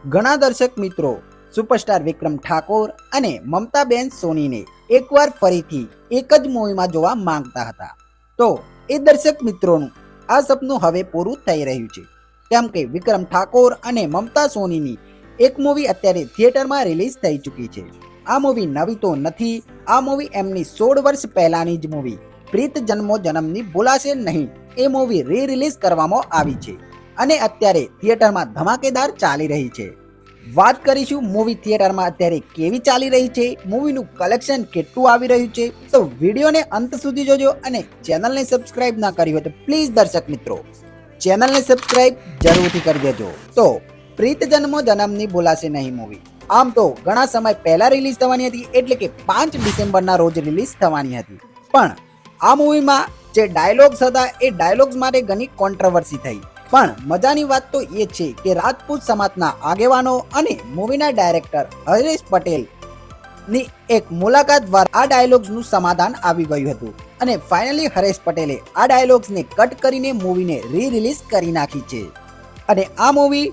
ઘણા દર્શક મિત્રો સુપરસ્ટાર વિક્રમ ઠાકોર અને મમતાબેન સોનીને એકવાર ફરીથી એક જ મૂવીમાં જોવા માંગતા હતા. તો એ દર્શક મિત્રોનું આ સપનું હવે પૂરું થઈ રહ્યું છે, કેમ કે વિક્રમ ઠાકોર અને મમતા સોનીની એક મૂવી અત્યારે થિયેટરમાં રિલીઝ થઈ ચૂકી છે. આ મૂવી નવી તો નથી. આ મૂવી એમની 16 વર્ષ પહેલાની જ મૂવી પ્રીત જન્મો જન્મની ભૂલાશે નહીં એ મૂવી રિલીઝ કરવામાં આવી છે અને અત્યારે થિયેટરમાં ધમાકેદાર ચાલી રહી છે. વાત કરીશું મૂવી થિયેટરમાં અત્યારે કેવી ચાલી રહી છે, મૂવીનું કલેક્શન કેટલું આવી રહ્યું છે. તો વિડીયોને અંત સુધી જોજો અને ચેનલને સબસ્ક્રાઇબ ના કરી હોય તો પ્લીઝ દર્શક મિત્રો ચેનલને સબસ્ક્રાઇબ જરૂરથી કરી દેજો. તો પ્રીત જન્મો જન્મની ભૂલાશે નહીં મૂવી આમ તો ઘણા સમય પહેલા રિલીઝ થવાની હતી, એટલે કે 5 ડિસેમ્બરના રોજ રિલીઝ થવાની હતી. પણ આ મૂવીમાં જે ડાયલોગ્સ હતા એ ડાયલોગ્સ માટે ઘણી કોન્ટ્રોવર્સી થઈ. પણ મજાની વાત તો એ છે કે રાજપૂત સમાજના આગેવાનો અને મૂવીના ડાયરેક્ટર હરેશ પટેલ ની એક મુલાકાત દ્વારા આ ડાયલોગ્સનું સમાધાન આવી ગયું હતું અને ફાઇનલી હરેશ પટેલે આ ડાયલોગ્સને કટ કરીને મૂવીને રિલીઝ કરી નાખી છે. અને આ મૂવી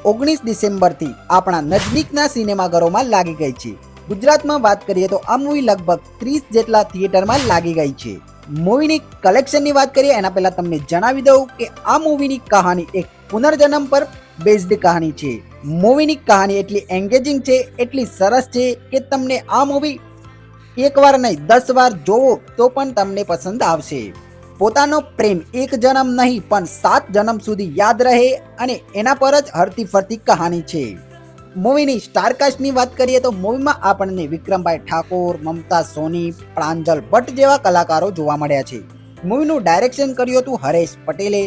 19 ડિસેમ્બરથી આપણા નજદીકના સિનેમાઘરોમાં લાગી ગઈ છે. ગુજરાતમાં વાત કરીએ તો આ મૂવી લગભગ 30 જેટલા થિયેટરમાં લાગી ગઈ છે. મૂવીની કલેક્શનની વાત કરીએ એના પહેલા તમને જણાવી દઉં કે આ મૂવીની કહાની એક પુનર્જન્મ પર બેઝડ કહાની છે. મૂવીની કહાની એટલી એન્ગેજિંગ છે, એટલી સરસ છે કે તમને આ મૂવી એકવાર નહીં 10 વાર જોવો તો પણ તમને પસંદ આવશે. પોતાનો પ્રેમ એક જન્મ નહીં પણ 7 જન્મ સુધી યાદ રહે અને એના પર જ હરતી ફરતી કહાની છે. મૂવીની સ્ટારકાસ્ટની વાત કરીએ તો મૂવીમાં આપણને વિક્રમભાઈ ઠાકોર, મમતા સોની, પ્રાંજલ ભટ્ટ જેવા કલાકારો જોવા મળ્યા છે. મૂવીનું ડાયરેક્શન કર્યું હતું હરેશ પટેલે.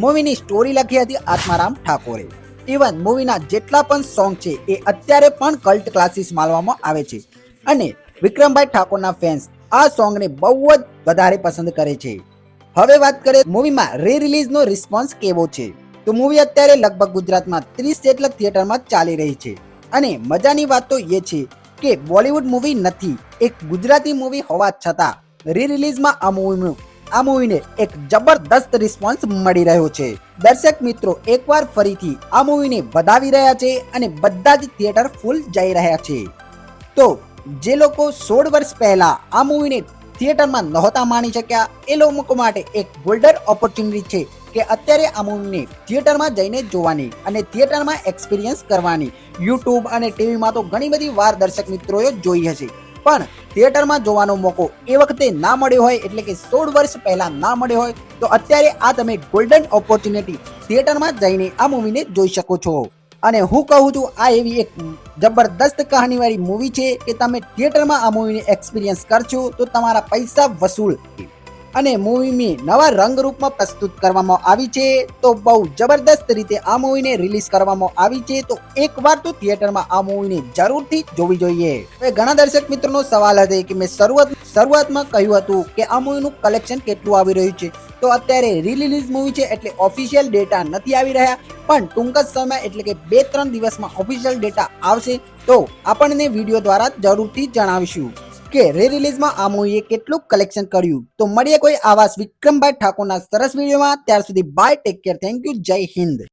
મૂવીની સ્ટોરી લખી હતી આત્મારામ ઠાકોરે. ઇવન મૂવીના જેટલા પણ સોંગ છે એ અત્યારે પણ કલ્ટ ક્લાસીસ માનવામાં આવે છે અને વિક્રમભાઈ ઠાકોરના ફેન્સ આ સોંગને બહુ જ વધારે પસંદ કરે છે. હવે વાત કરીએ મૂવીમાં રિલીઝનો રિસ્પોન્સ કેવો છે. તો મૂવી અત્યારે લગભગ ગુજરાતમાં 30 જેટલા થિયેટરમાં ચાલી રહી છે અને મજાની વાત તો એ છે કે બોલિવૂડ મૂવી નથી, એક ગુજરાતી મૂવી હોવા છતાં રિલીઝમાં આ મૂવીને એક જબરદસ્ત રિસ્પોન્સ મળી રહ્યો છે. દર્શક મિત્રો એકવાર ફરીથી આ મૂવીને વધાવી રહ્યા છે અને બધા જ થિયેટર ફૂલ જઈ રહ્યા છે. તો જે લોકો 16 વર્ષ પહેલા આ મૂવીને થિયેટરમાં નહોતા માણી શક્યા એ લોકો માટે એક ગોલ્ડન ઓપોર્ચ્યુનિટી છે કે અત્યારે આ મૂવીને થિયેટરમાં જઈને જોવાની અને થિયેટરમાં એક્સપિરિયન્સ કરવાની. યુટ્યુબ અને ટીવીમાં તો ઘણી બધી વાર દર્શક મિત્રોએ જોઈ હશે, પણ થિયેટરમાં જોવાનો મોકો એ વખતે ના મળ્યો હોય, એટલે કે 16 વર્ષ પહેલા ના મળ્યો હોય, તો અત્યારે આ તમે ગોલ્ડન ઓપોર્ચ્યુનિટી થિયેટરમાં જઈને આ મૂવીને જોઈ શકો છો. અને હું કહું છું આ એવી એક જબરદસ્ત કહાનીવાળી મૂવી છે કે તમે થિયેટરમાં આ મૂવીને એક્સપિરિયન્સ કરશો તો તમારા પૈસા વસૂલ. અને મૂવીની નવા રંગરૂપમાં પ્રસ્તુત કરવામાં આવી છે. તો બહુ જબરદસ્ત રીતે આ મૂવીને રિલીઝ કરવામાં આવી છે. તો એકવાર તો થિયેટરમાં આ મૂવીને જરૂરથી જોવી જોઈએ. હવે ઘણા દર્શક મિત્રોનો સવાલ હતો કે મેં શરૂઆતમાં કહ્યું હતું કે આ મૂવીનું કલેક્શન કેટલું આવી રહ્યું છે. તો અત્યારે રિલીઝ મૂવી છે એટલે ઓફિશિયલ ડેટા નથી આવી રહ્યા, પણ ટૂંક જ સમય એટલે કે 2-3 દિવસમાં ઓફિશિયલ ડેટા આવશે તો આપણને વિડીયો દ્વારા જરૂરથી જણાવીશું કે રિલીઝમાં આ મૂવીએ કેટલું કલેક્શન કર્યું. તો મળીએ કોઈ આવા વિક્રમભાઈ ઠાકોરના સરસ વિડીયોમાં. ત્યાર સુધી bye, take care, thank you, જય હિન્દ.